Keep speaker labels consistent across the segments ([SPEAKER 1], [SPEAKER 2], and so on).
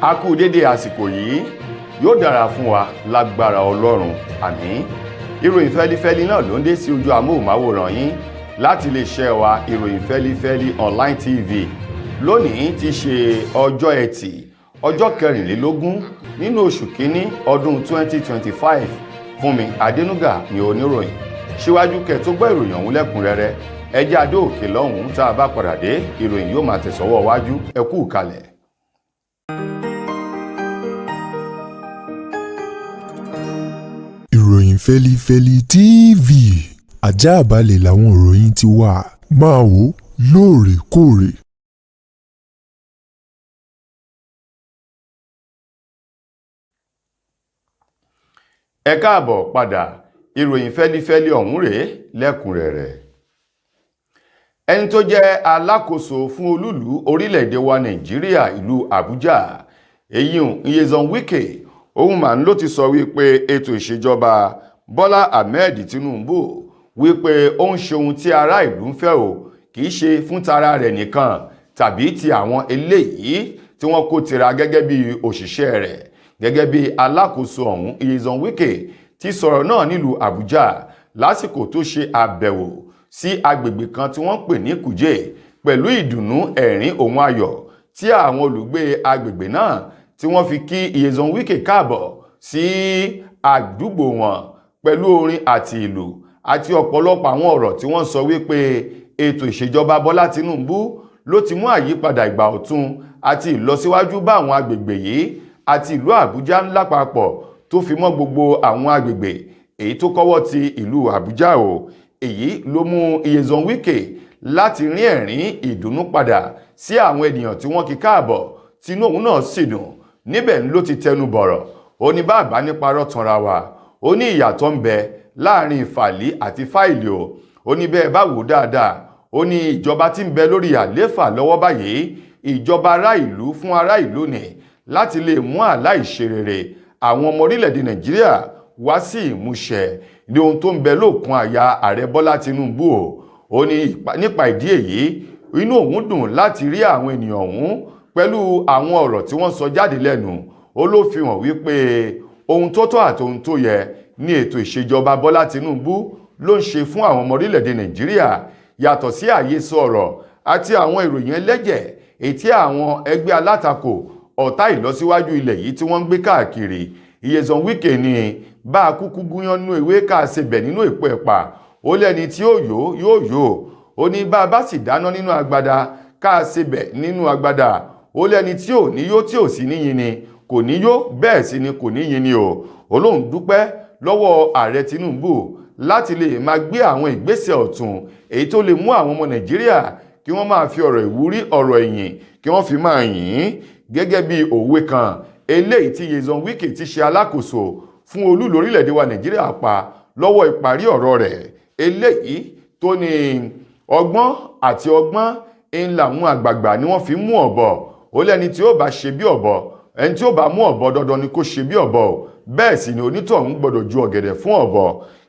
[SPEAKER 1] A kú dédé àsìkò yìí, yóò dára fún wa lágbára Ọlọ́run, àmín. Ìròyìn fẹ́lifẹ́li náà ló ń dé sí ojú amóhùnmáwòrán yín láti iléeṣẹ́ wa ìròyìn fẹ́lifẹ́li online tv. Lónìí ti ṣe ọjọ́ Ẹtì, ọjọ́ 24 nínú oṣù kínní ọdún 2025. Fúnmi Adénúgà ni oníròyìn. Síwájú kẹ́ tó gbọ́ ìròyìn ọ̀hún lẹ́kùnrẹ́rẹ́, ẹ jẹ́ adé òkè lọ́hùn-ún tá a bá padà dé, ìròyìn yóò máa tẹ̀sọ́wọ́ wájú. Ẹ kú ìkàlẹ̀.
[SPEAKER 2] Ìròyìn fẹ́lifẹ́li TV, àjààbálẹ̀ làwọn ìròyìn ti wà, máa wò lóòrèkóòrè.
[SPEAKER 1] Ẹ káàbọ̀ padà, ìròyìn fẹ́lifẹ́li ọ̀hún rèé lẹ́kùnrẹ́rẹ́. Ẹni tó jẹ́ alákòóso fún olúùlú orílẹ̀-èdè wa Nàìjíríà ìlú Àbújá, Nyesom Wike, òun mà ló ti sọ wípé ètò ìṣèjọba Bọ́lá Ahmed Tinubu wípé ó ń ṣe ohun tí ará ìlú ń fẹ́ o, kìí ṣe fún tara rẹ̀ nìkan tàbí ti àwọn eléyìí tí wọ́n kó tira gẹ́gẹ́ bí òṣìṣẹ́ rẹ̀. Gẹ́gẹ́ bí alákòóso ọ̀hún, Nyesom Wike ti sọ̀rọ̀ náà nílùú Àbújá lásìkò tó ṣe àbẹ̀wò sí agbègbè kan tí wọ́n pè ní Kùjé pẹ̀lú ìdùnnú, ẹ̀rín òun ayọ̀ tí àwọn olùgbé agbègbè náà tí wọ́n fi kí Nyesom Wike káàbọ̀ sí àdúgbò wọn pẹ̀lú orin àti ìlú àti ọ̀pọ̀lọpọ̀ àwọn ọ̀rọ̀ tí wọ́n sọ wípé ètò ìṣèjọba Bọ́lá Tinubu ló ti mú àyípadà ìgbà ọ̀tun àti ìlọsíwájú bá àwọn agbègbè yìí àti ìlú Àbújá lápapọ̀ tó fi mọ́ gbogbo àwọn agbègbè èyí tó kọ́wọ́ ti ìlú Àbújá o. Èyí ló mú Nyesom Wike láti rín ẹ̀rín ìdùnnú padà sí àwọn ènìyàn tí wọ́n kí káàbọ̀ tínú òun náà sì dùn. Níbẹ̀ ló ti tẹnu bọ̀rọ̀, ó ní bàbá ní parọ́ tanra wa, ó ní ìyàtọ̀ ń bẹ láàrin fàlí àti fáìlì o. Ó ní bẹ́ẹ̀ bá wò dáadáa, ó ní ìjọba tí ń bẹ lórí àléfà lọ́wọ́ báyìí, ìjọba ará ìlú fún ará ìlú ni láti lè mú àlá ìṣerere àwọn ọmọ orílẹ̀-èdè Nàìjíríà wá sí ìmúṣẹ ní ohun tó ń bẹ lókun àyà ààrẹ Bọ́lá Tinubu o. Ó ní nípa ìdí èyí, inú òun dùn láti rí àwọn ènìyàn ọ̀hún pẹ̀lú àwọn ọ̀rọ̀ tí wọ́n sọ jáde lẹ́nu. Ó ló fi hàn wípé ohun tó tọ́ àti ohun tó yẹ ní ètò ìṣèjọba Bọ́lá Tinubu ló ń ṣe fún àwọn ọmọ orílẹ̀-èdè Nàìjíríà, yàtọ̀ sí àhesọ ọ̀rọ̀ àti àwọn ìròyìn ẹlẹ́jẹ̀ èyí tí àwọn ẹgbẹ́ alátakò ọ̀tá ìlọsíwájú ilẹ̀ yìí tí wọ́n ń gbé káàkiri. Nyesom Wike ní bá a kúkú gúnyán nínú ewé ká ṣe bẹ̀ nínú èpo ẹ̀pà, ó lẹ́ni tí ó yó yóò yó. Ó ní bá a bá sì dáná nínú agbada ká ṣe bẹ̀ nínú agbada, ó lẹ́ni tí ò ní yó tí ò sí níyin ni kò ní yó, bẹ́ẹ̀ sì ni kò níyin ni o. Olóhùn dúpẹ́ lọ́wọ́ ààrẹ Tinubu láti lè máa gbé àwọn ìgbésẹ̀ ọ̀tun èyí tó lè mú àwọn ọmọ Nàìjíríà kí wọ́n máa fi ọ̀rọ̀ ìwúrí, ọ̀rọ̀ ìyìn kí wọ́n fi máa yìn. Gẹ́gẹ́ bí òwe kan eléyìí tí Nyesom Wike ti ṣe alákòóso fún olúùlú orílẹ̀-èdè wa Nàìjíríà pa lọ́wọ́ ìparí ọ̀rọ̀ rẹ̀ eléyìí tó ní ọgbọ́n àti ọgbọ́n ń làwọn àgbààgbà ni wọ́n fi mú ọ̀bọ. Ó lẹ́ni tí ó bá ṣe bí ọ̀bọ, ẹni tí ó bá mú ọ̀bọ dandan ni kó ṣe bí ọ̀bọ, bẹ́ẹ̀ sì ni onítọ̀hún gbọ́dọ̀ ju ọ̀gẹ̀dẹ̀ fún ọ̀bọ.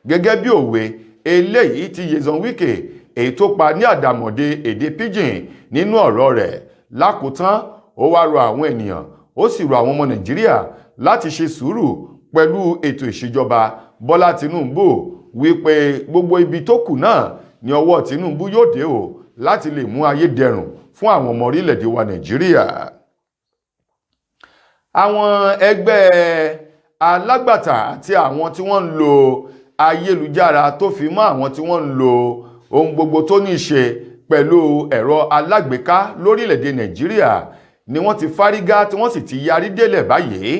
[SPEAKER 1] Gẹ́gẹ́ bí òwe eléyìí tí Nyesom Wike èyí tó pa ní àdàmọ̀dé èdè pidgin nínú ọ̀rọ̀ rẹ̀. Lákòótán, ó wá rọ àwọn ènìyàn, ó sì rọ àwọn ọmọ Nàìjíríà láti ṣe sùúrù pẹ̀lú ètò ìṣèjọba Bọ́lá Tinubu wípé gbogbo ibi tó kù náà ni ọwọ́ Tinubu yóò dé o láti lè mú ayé dẹrùn fún àwọn ọmọ orílẹ̀-èdè wa Nàìjíríà. Àwọn ẹgbẹ́ alágbàtà àti àwọn tí wọ́n ń lo ayélujára tó fi mọ́ àwọn tí wọ́n ń lo ohun gbogbo tó ní ṣe pẹ̀lú ẹ̀rọ alágbèéká lórílẹ̀-èdè Nàìjíríà ni wọ́n ti fárígá tí wọ́n sì ti yarí délẹ̀ báyìí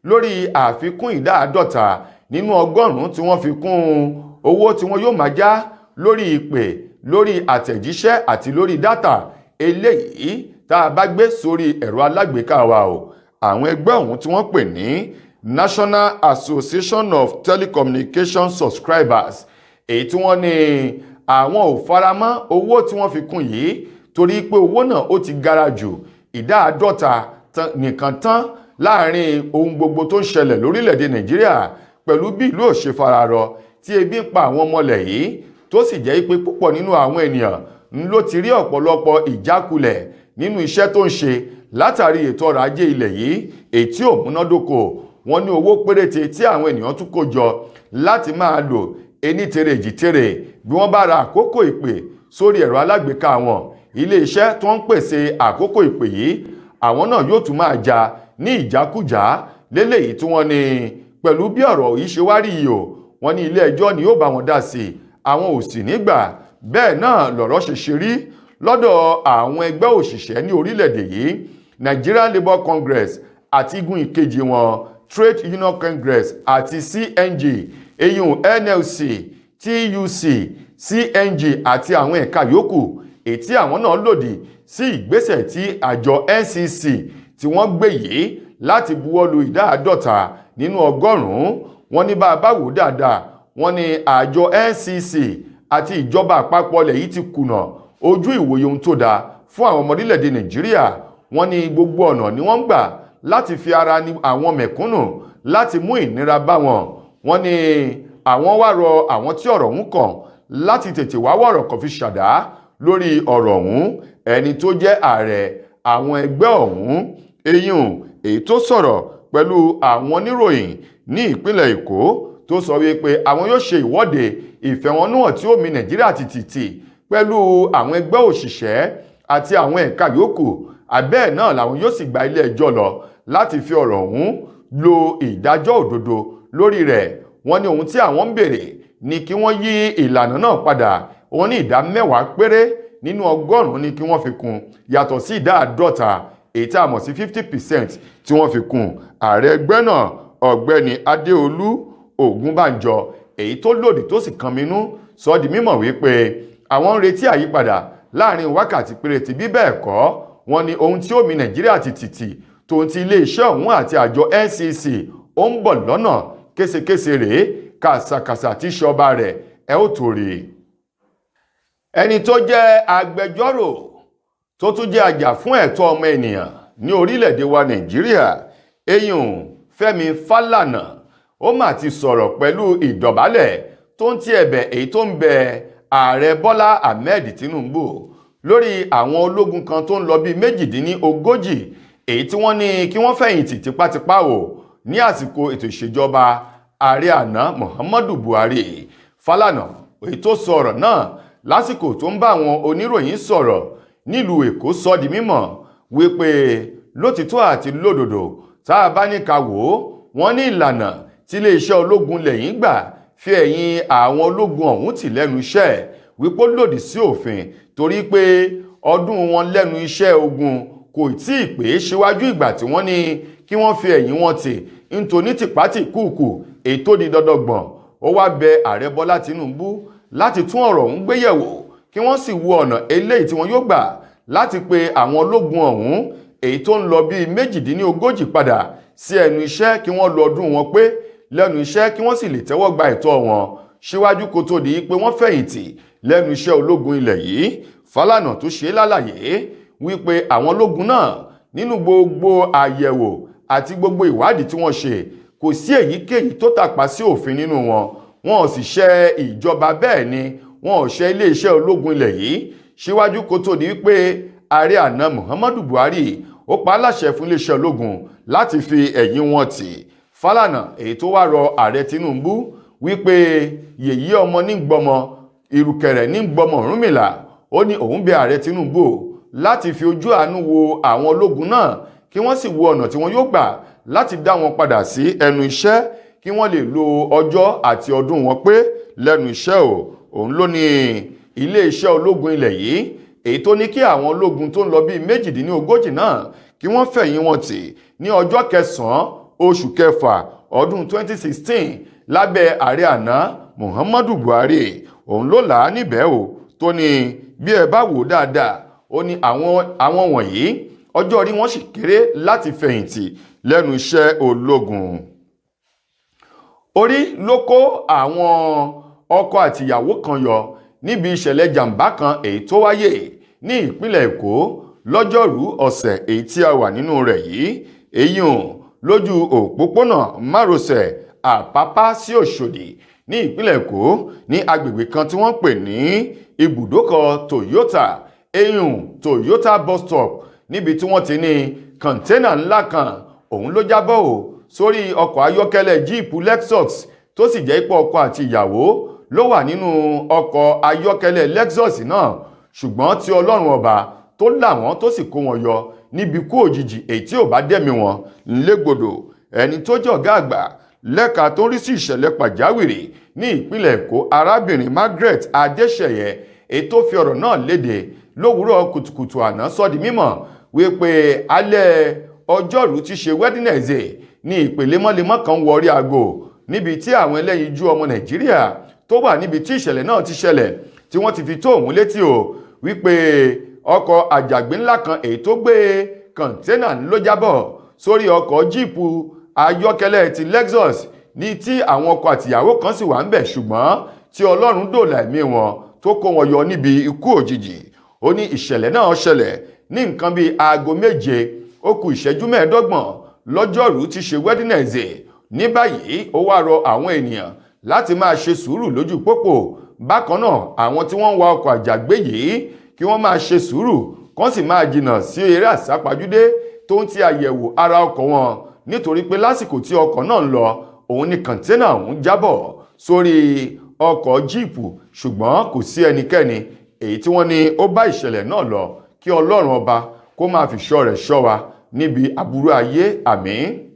[SPEAKER 1] lórí àfikún ìdá 50 nínú 100 tí wọ́n fi kún owó tí wọ́n yóò máa já lórí ìpè, lórí àtẹ̀jíṣẹ́ àti lórí dátà eléyìí tá a bá gbé sórí ẹ̀rọ alágbèéká wa o. Àwọn ẹgbẹ́ ọ̀hún tí wọ́n pè ní National Association of Telecommunication Subscribers, èyí tí wọ́n ní àwọn ò faramọ́ owó tí wọ́n fi kún yìí torí pé owó náà ó ti gara jù, ìdá 50 nìkan tán láàrin ohun gbogbo tó ń ṣẹlẹ̀ lórílẹ̀-èdè Nàìjíríà pẹ̀lú bí ìlú ò ṣe fararọ tí ebi ń pa àwọn ọmọlẹ̀ yìí tó sì jẹ́ pé púpọ̀ nínú àwọn ènìyàn ló ti rí ọ̀pọ̀lọpọ̀ ìjákulẹ̀ nínú iṣẹ́ tó ń ṣe látàrí ètò ọrọ̀ ajé ilẹ̀ yìí èyí tí ò múnádóko. Wọ́n ní owó péréte tí àwọn ènìyàn tún kó jọ láti máa lò ení tere èjì tere bí wọ́n bá ra àkókò ìpè sórí ẹ̀rọ alágbèéká wọn. Ilé-iṣẹ́ tó ń pèsè àkókò ìpè yìí àwọn náà yóò tún máa jà ní ìjákújà léléyìí tí wọ́n ní pẹ̀lú bí ọ̀rọ̀ yìí ṣe wá rí yìí o. Wọ́n ní ilé ẹjọ́ ni yóò bá wọn dá sí àwọn ò sì nígbà. Bẹ́ẹ̀ náà lọ̀rọ̀ ṣe rí lọ́dọ̀ àwọn ẹgbẹ́ òṣìṣẹ́ ní orílẹ̀-èdè yìí, Nigerian Labour Congress àti igun ìkejì wọn Trade Union Congress àti CNG, eyín NLC, TUC, CNG àti àwọn ẹ̀ka yòókù ètí àwọn náà lòdì sí ìgbésẹ̀ tí àjọ NCC tí wọ́n gbé yìí láti buwọ́lu ìdá 50 nínú 100. Wọ́n ní bá a bá wò dáadáa, wọ́n ní àjọ NCC àti ìjọba àpapọ̀ ilẹ̀ yìí ti kùnà ojú ìwòye ohun tó dáa fún àwọn ọmọ orílẹ̀-èdè Nàìjíríà. Wọ́n ní gbogbo ọ̀nà ni wọ́n ń gbà láti fi ara ní àwọn mẹ̀kúnnù láti mú ìnira bá wọn. Wọ́n ní àwọn wá rọ àwọn tí ọ̀rọ̀ ọ̀hún kàn láti tètè wá wọ̀rọ̀ kan fi ṣàdá lórí ọ̀rọ̀ ọ̀hún. Ẹni tó jẹ́ ààrẹ àwọn ẹgbẹ́ ọ̀hún èyí tó sọ̀rọ̀ pẹ̀lú àwọn oníròyìn ní ìpínlẹ̀ Èkó tó sọ wípé àwọn yóò ṣe ìwọ́de ìfẹ̀hónúhàn tí ó mì Nàìjíríà tìtìtì pẹ̀lú àwọn ẹgbẹ́ òṣìṣẹ́ àti àwọn ẹ̀ka yòókù. Àbẹ́ẹ̀ náà làwọn yóò sì gba ilé ẹjọ́ lọ láti fi ọ̀rọ̀ ọ̀hún lo ìdájọ́ òdodo lórí rẹ̀. Wọ́n ní ohun tí àwọn ń béèrè ni kí wọ́n yí ìlànà náà padà. Wọ́n ní ìdá 10 péré nínú 100 ni kí wọ́n fi kún yàtọ̀ sí ìdá 50 èyí tí a mọ̀ sí 50% tí wọ́n fi kún. Ààrẹ ẹgbẹ́ náà ọ̀gbẹ́ni Adéolú Ògúnbànjọ èyí tó lòdì tó sì kànmínú sọ di mímọ̀ wípé àwọn ń retí àyípadà láàrin wákàtí péréte bí bẹ́ẹ̀ kọ́. Wọ́n ní ohun tí ó mì Nàìjíríà tìtìtì tó ń ti ilé-iṣẹ́ ọ̀hún àti àjọ NCC ó ń bọ̀ lọ́nà késekése rèé kàsàkàsà tí ṣọba rẹ̀ ẹ ó tó rí. Ẹni tó jẹ́ agbẹjọ́rò tó tún jẹ́ àjà fún ẹ̀tọ́ ọmọ ènìyàn ní orílẹ̀-èdè wa Nàìjíríà Fẹ́mi Fálànà ó mà ti sọ̀rọ̀ pẹ̀lú ìdọ̀bálẹ̀ tó ń ti ẹ̀bẹ̀ èyí tó ń bẹ ààrẹ Bọ́lá Ahmed Tinubu lórí àwọn ológun kan tó ń lọ bí 38 èyí tí wọ́n ní kí wọ́n fẹ̀yìntì tipátipá o ní àsìkò ètò ìṣèjọba ààrẹ àná Muhammadu Buhari. Fálànà èyí tó sọ ọ̀rọ̀ náà lásìkò tó ń bá àwọn oníròyìn sọ̀rọ̀ nílùú Èkó sọ di mímọ̀ wípé lótìtọ́ àti lódodo tá a bá ní ká wò ó, wọ́n ní ìlànà tí iléeṣẹ́ ológun lẹ́yìn gbà fi ẹ̀yìn àwọn ológun ọ̀hún tì lẹ́nu iṣẹ́ wípé lòdì sí òfin torí pé ọdún wọn lẹ́nu iṣẹ́ ogun kò tí ì pé síwájú ìgbà tí wọ́n ní kí wọ́n fi ẹ̀yìn wọn tì nítorí tìpátì kúùkù ètò di dandangbọ̀n. Ó wá bẹ ààrẹ Bọ́lá Tinubu láti tún ọ̀rọ̀ ọ̀hún gbé yẹ̀wò kí wọ́n sì wo ọ̀nà eléyìí tí wọ́n yóò gbà láti pe àwọn ológun ọ̀hún èyí tó ń lọ bíi 38 padà sí ẹnu iṣẹ́ kí wọ́n lọ ọdún wọn pé lẹ́nu iṣẹ́ kí wọ́n sì lè tẹ́wọ́ gba ẹ̀tọ́ wọn síwájú kó tó di pé wọ́n fẹ̀yìntì lẹ́nu iṣẹ́ ológun ilẹ̀ yìí. Fálànà tó ṣe lálàyé wípé àwọn ológun náà nínú gbogbo àyẹ̀wò àti gbogbo ìwádìí tí wọ́n ṣe kò sí èyíkéyìí tó tàpá sí òfin nínú wọn. Wọn ò sì ṣẹ̀ ìjọba, bẹ́ẹ̀ ni wọn ò ṣẹ̀ iléeṣẹ́ ológun ilẹ̀ yìí síwájú kó tó di wípé ààrẹ àná Muhammadu Buhari ó pa á láṣẹ fún iléeṣẹ́ ológun láti fi ẹ̀yìn wọn tì. Fálànà èyí tó wá rọ ààrẹ Tinubu wípé yèyí ọmọ ní gbọmọ ìrùkẹ̀rẹ̀ ní gbọmọ Ọ̀rúnmìlà. Ó ní òun bẹ̀ ààrẹ Tinubu láti fi ojú àánú wo àwọn ológun náà kí wọ́n sì wo ọ̀nà tí wọ́n yóò gbà láti dá wọn padà sí ẹnu iṣẹ́ kí wọ́n lè lo ọjọ́ àti ọdún wọn pé lẹ́nu iṣẹ́ o. Òun ló ní ilé-iṣẹ́ ológun ilẹ̀ yìí èyí tó ní kí àwọn ológun tó ń lọ bí 38 náà kí wọ́n fẹ̀yìn wọn tì ní ọjọ́ 9 oṣù kẹfà ọdún 2016 lábẹ́ ààrẹ àná Muhammadu Buhari. Òun ló là á níbẹ̀ o tó ní bí ẹ bá wò dáadáa ó ní àwọn wọ̀nyí ọjọ́ orí wọn sì kéré láti fẹ̀yìntì lẹ́nu iṣẹ́ ológun. Orí ló kó àwọn ọkọ àti ìyàwó kan yọ níbi ìṣẹ̀lẹ̀ jàǹbá kan èyí tó wáyé ní ìpínlẹ̀ Èkó lọ́jọ́rú ọ̀sẹ̀ èyí tí a wà nínú rẹ̀ yìí. Èyí lójú òpópónà márosẹ̀ Àpápá sí Òṣòdì ní ìpínlẹ̀ Èkó ní agbègbè kan tí wọ́n pè ní ibùdókọ̀ Toyota Toyota bus stop níbi tí wọ́n ti ní kọ̀ńténà ńlá kan òun ló jábọ́ ò sórí ọkọ̀ ayọ́kẹ́lẹ́ jíìpù Lexus tó sì jẹ́ pé ọkọ àti ìyàwó ló wà nínú ọkọ̀ ayọ́kẹ́lẹ́ Lexus náà, ṣùgbọ́n tí Ọlọ́run ọba tó là wọ́n tó sì kó wọn yọ níbi ikú òjijì èyí tí ò bá dẹ̀mí wọn légbodò. Ẹni tó jẹ́ ọ̀gá àgbà lẹ́ka tó ń rí sí ìṣẹ̀lẹ̀ pàjáwìrì ní ìpínlẹ̀ Èkó, arábìnrin Margaret Adéṣeyẹ, èyí tó fi ọ̀rọ̀ náà léde lówùúrọ̀ kùtùkùtù àná sọ di mímọ̀ wípé alẹ́ ọjọ́rú ti ṣe Wednesday ní ìpè lemọ́lemọ́ kan wọrí aago níbi tí àwọn ẹlẹ́yinjú ọmọ Nàìjíríà tó wà níbi tí ìṣẹ̀lẹ̀ náà ti ṣẹlẹ̀ tí wọ́n ti fi tó òun létí o wípé ọkọ̀ àjàgbé ńlá kan èyí tó gbé kọ̀ńténà ló jábọ̀ sórí ọkọ̀ jíìpù ayọ́kẹ́lẹ́ ti Lexus ní tí àwọn ọkọ àtìyàwó kan sì wà ń bẹ̀, ṣùgbọ́n tí Ọlọ́run dòòlà ẹ̀mí wọn tó kó wọn yọ níbi ikú òjijì. Ó ní ìṣẹ̀lẹ̀ náà ṣẹlẹ̀ ní nǹkan bíi aago 7 ó kù ìṣẹ́jú 15 lọ́jọ́rú ti ṣe Wednesday. Ní báyìí ó wá rọ àwọn ènìyàn láti máa ṣe sùúrù lójú pópó. Bákan náà àwọn tí wọ́n ń wa ọkọ̀ àjàgbé yìí kí wọ́n máa ṣe sùúrù kán sì máa jìnnà sí eré àsápajúdé tó ń ti àyẹ̀wò ara ọkọ̀ wọn, nítorí pé lásìkò tí ọkọ̀ náà ń lọ òun ni kọ̀ńténà ọ̀hún jábọ̀ sórí ọkọ̀ jíìpù, ṣùgbọ́n kò sí ẹnikẹ́ni èyí tí wọ́n ní ó bá ìṣẹ̀lẹ̀ náà lọ. Kí Ọlọ́run ọba kó máa fi ṣọ́ rẹ̀ ṣọ́ wa níbi aburú ayé. Àmín.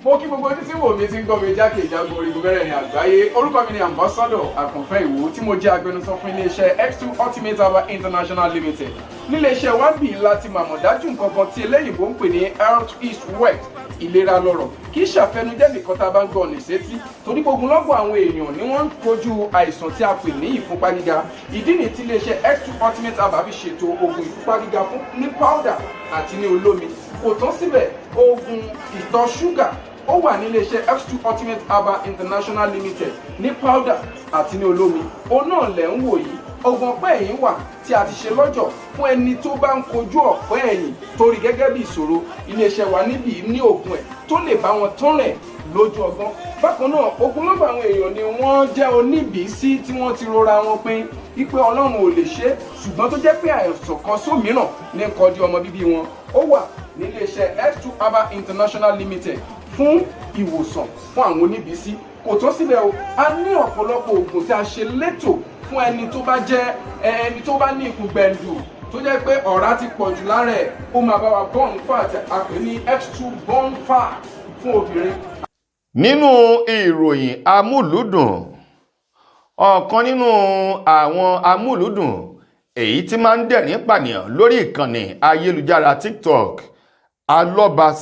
[SPEAKER 3] Mo kí gbogbo ojú tí wò mí ti ń gbọ́ mi jákèjádò orígun mẹ́rẹ̀ẹ̀rin àgbáyé. Orúkọ mi ni Ambassador Àkànfẹ́ Ìwò tí mo jẹ́ agbẹnusọ fún iléeṣẹ́ X2 Ultimate Herbal International Limited. Níléeṣẹ́ wa bí láti màmọ̀ dájú nǹkan kan tí eléyìnbó ń pè ní health is wealth, ìlera lọ́rọ̀. Kì í ṣàfẹnujẹ́ nìkan tá a bá ń gbọ́ ní sétí, torí gbogbo lọ́gbọ̀ àwọn èèyàn ni wọ́n ń kojú àìsàn tí a pè ní ìfúnpá gíga. Ìdí nìyí tí iléeṣẹ́ X2 Ultimate Herbal fi ṣètò oògùn ìfúnpá gíga fún ní powder àti ní olómi. Kò tán síbẹ̀, oògùn ìtọ̀ ṣúgà ó wà ní iléeṣẹ́ X2 Ultimate Herbal International Limited ní powder àti ní olómi. Òun náà lẹ̀ ń wò yìí. Oògùn ọ̀pẹ́ ẹ̀yìn wà tí a ti ṣe lọ́jọ̀ fún ẹni tó bá ń kojú ọ̀pẹ́ ẹ̀yìn torí gẹ́gẹ́ bí ìṣòro. Iléeṣẹ́ wa níbí ní oògùn ẹ̀ tó lè bá wọn tán rẹ̀ lójú ọgbọ́n. Bákan náà ogunlọ́gọ̀ àwọn èèyàn ni wọ́n jẹ́ oníbìísí tí wọ́n ti rora wọn pín wípé Ọlọ́run ò lè ṣe, ṣùgbọ́n tó jẹ́ pé àìsàn kan sómìíràn ní kọjú ọmọ bíbí wọn. Ó wà ní iléeṣẹ́ X2 Herbal International Limited fún ìwòsàn fún àwọn oníbìísí. Kò tán síbẹ̀ o, a ní ọ̀pọ̀lọpọ̀ oògùn tí a ṣe létò fún ẹni tó bá jẹ́ ẹni tó bá ní ikùn gbẹ̀ndù tó jẹ́ pé ọ̀rá ti pọ̀ jù lára ẹ̀, ó máa bá wa burn fat, a pè ní X2 burn fat fún obìnrin.
[SPEAKER 1] Nínú ìròyìn amúlùúdùn, ọ̀kan nínú àwọn amúlùúdùn èyí tí máa ń dẹ̀rín pànìyàn lórí ìkànnì ayélujára TikTok, Ọlọ́ba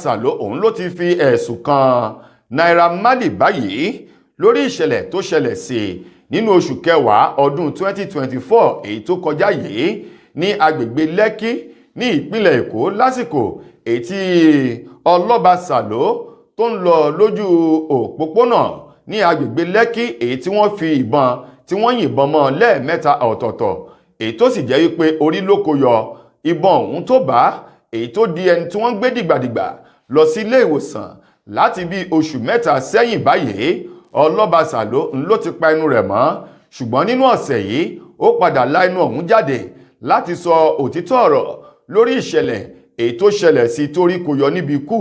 [SPEAKER 1] Sàló òun ló ti fi ẹ̀sùn kan Naira Marley báyìí lórí ìṣẹ̀lẹ̀ tó ṣẹlẹ̀ sí nínú oṣù kẹwàá ọdún 2024 èyí tó kọjá yìí ní agbègbè Lẹ́kí ní ìpínlẹ̀ Èkó, lásìkò èyí tí Ọlọ́ba Sàló tó ń lọ lójú òpópónà ní agbègbè Lẹ́kí èyí tí wọ́n fi ìbọn tí wọ́n yìnbọn mọ́ lẹ́ẹ̀mẹ́ta ọ̀tọ̀ọ̀tọ̀ èyí tó sì jẹ́ wípé orí ló kó yọ. Ìbọn ọ̀hún tó bá èyí tó di ẹni tí wọ́n gbé dìgbàdìgbà lọ sí ilé ìwòsàn láti bí oṣù mẹ́ta sẹ́yìn báyìí. Ọlọ́ba Sàló ló ti pa ẹnu rẹ̀ mọ́, ṣùgbọ́n nínú ọ̀sẹ̀ yìí ó padà la ẹnu ọ̀hún jáde láti sọ òtítọ́ ọ̀rọ̀ lórí ìṣẹ̀lẹ̀ èyí tó ṣẹlẹ̀ sí torí kò yọ níbi ikú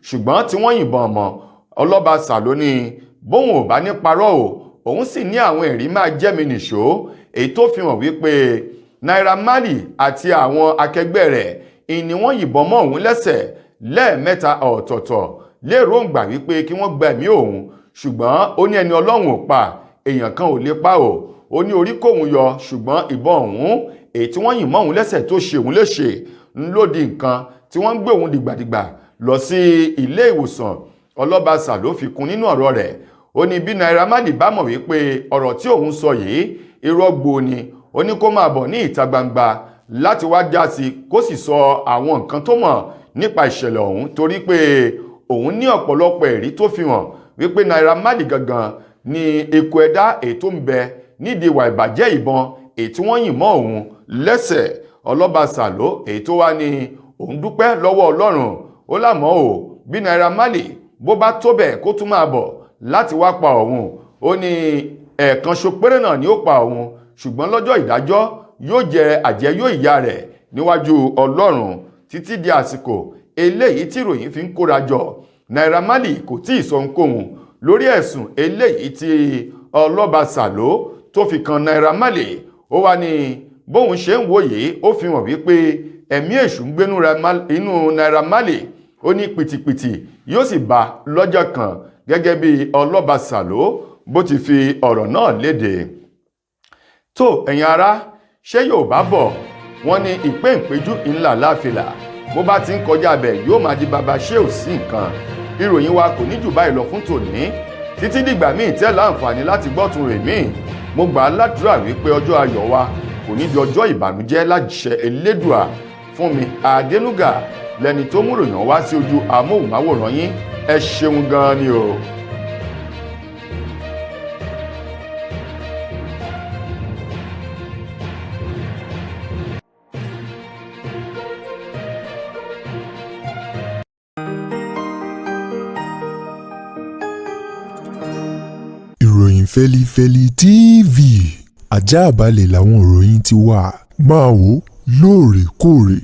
[SPEAKER 1] ṣùgbọ́n tí wọ́n yìnbọn mọ́. Ọlọ́ba Sàló ní bóun ò bá ní parọ́ o, òun sì ní àwọn ẹ̀rí máa jẹ́mi nìṣó èyí tó fi hàn wípé Naira Marley àti àwọn akẹgbẹ́ rẹ̀ ìní wọ́n yìnbọn mọ́ òun lẹ́sẹ̀ lẹ́ẹ̀mẹ́ta ọ̀tọ̀ọ̀tọ̀ lérògbà wípé kí wọ́n gba ẹ̀mí òun, ṣùgbọ́n ó ní ẹni Ọlọ́run ò pa èèyàn kan ò lè pa o. Ó ní orí kóun yọ, ṣùgbọ́n ìbọn ọ̀hún èyí tí wọ́n yìn mọ́ òun lẹ́sẹ̀ tó ṣe òun léṣe ńlódì nǹkan tí wọ́n ń gbé òun dìgbàdìgbà lọ sí ilé ìwòsàn. Ọlọ́ba Sàló fi kún nínú ọ̀rọ̀ rẹ̀, ó ní bí Naira Marley bá mọ̀ wípé ọ̀rọ̀ tí òun sọ yìí irọ́ gbòó ni, ó ní kó máa bọ̀ ní ìta gbangba láti wá já sí kó sì sọ àwọn nǹkan tó mọ̀ nípa ìṣẹ̀lẹ̀ ọ̀hún, torí pé òun ní ọ̀pọ̀lọpọ̀ ẹ̀rí tó fi hàn wípé Naira Marley gangan ni eku ẹ̀dá èyí tó ń bẹ nídìí ìwà ìbàjẹ́ ìbọn èyí tí wọ́n yìn mọ́ òun lẹ́sẹ̀. Ọlọ́ba Sàló èyí tó wá ní òun dúpẹ́ lọ́wọ́ Ọlọ́run, ó lámọ́ o bí Naira Marley bó bá tó bẹ̀ kó tún máa bọ̀ láti wá pa òun. Ó ní ẹ̀ẹ̀kan ṣo péré náà ni ó pa òun, ṣùgbọ́n lọ́jọ́ ìdájọ́ yóò jẹ àjẹyó ìyá rẹ̀ níwájú Ọlọ́run títí di àsìkò eléyìí tí ìròyìn fi ń kóra jọ. Naira Marley kò tí ì sọ ohunkóhun lórí ẹ̀sùn eléyìí tí Ọlọ́ba Sàló tó fi kan Naira Marley. Ó wá ní bóun ṣe ń wò yìí ó fi hàn wípé ẹ̀mí èṣù ń gbénú inú Naira Marley. Ó ní pìtìpìtì yóò sì bá lọ́jọ́ kan gẹ́gẹ́ bí Ọlọ́ba Sàló bó ti fi ọ̀rọ̀ náà léde. Tó ẹ̀yin ará, ṣé Yorùbá bọ̀ wọ́n ní ìpéǹpéjú ńlá láfìlà, bó bá ti ń kọjá bẹ̀ yóò máa di baba ṣé ò sí nǹkan. Ìròyìn wa kò ní jù báyìí lọ fún tòní. Títí dìgbà míì tẹ́ láǹfààní láti gbọ́tun rè míì, mo gbà á ládùúrà wípé ọjọ́ ayọ̀ wa kò ní di ọjọ́ ìbànújẹ́ láṣẹ Elédùà. Fúnmi Adénúgà lẹni tó mú ròyìn wá sí ojú amóhùnmáwòrán yín. Ẹ ṣeun gan ni o.
[SPEAKER 2] Ìròyìn Fẹ́lifẹ́li TV Àjààbálẹ̀ làwọn ìròyìn ti wà. Máa wò lóòrèkóòrè.